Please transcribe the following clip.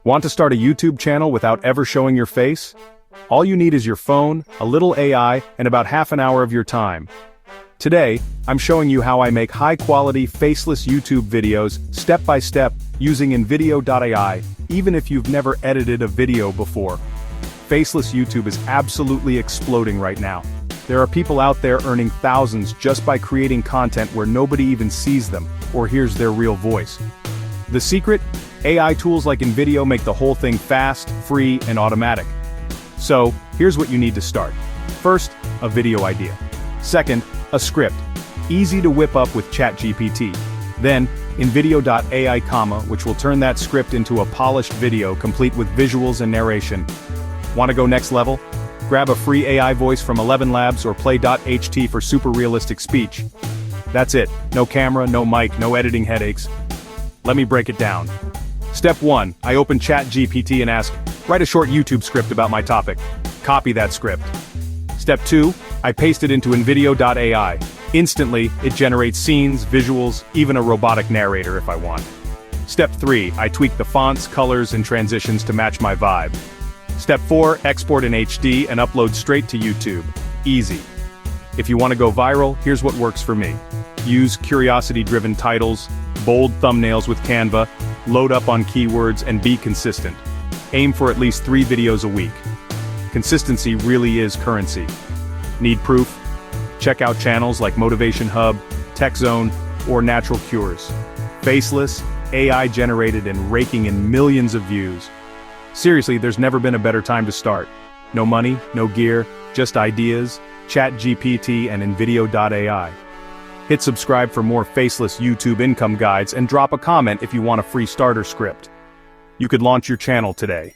Want to start a YouTube channel without ever showing your face? All you need is your phone, a little AI, and about half an hour of your time. Today, I'm showing you how I make high-quality, faceless YouTube videos, step by step, using InVideo.ai, even if you've never edited a video before. Faceless YouTube is absolutely exploding right now. There are people out there earning thousands just by creating content where nobody even sees them, or hears their real voice. The secret? AI tools like InVideo make the whole thing fast, free, and automatic. So, here's what you need to start. First, a video idea. Second, a script. Easy to whip up with ChatGPT. Then, InVideo.ai, which will turn that script into a polished video complete with visuals and narration. Want to go next level? Grab a free AI voice from 11 Labs or play.ht for super realistic speech. That's it. No camera, no mic, no editing headaches. Let me break it down. Step 1, I open ChatGPT and ask, write a short YouTube script about my topic. Copy that script. Step 2, I paste it into InVideo.ai. Instantly, it generates scenes, visuals, even a robotic narrator if I want. Step 3, I tweak the fonts, colors, and transitions to match my vibe. Step 4, export in HD and upload straight to YouTube. Easy. If you want to go viral, here's what works for me. Use curiosity-driven titles, bold thumbnails with Canva, load up on keywords, and be consistent. Aim for at least 3 videos a week. Consistency really is currency. Need proof? Check out channels like Motivation Hub, Tech Zone, or Natural Cures. Faceless, AI-generated and raking in millions of views. Seriously, there's never been a better time to start. No money, no gear, just ideas, ChatGPT and InVideo.ai. Hit subscribe for more faceless YouTube income guides and drop a comment if you want a free starter script. You could launch your channel today.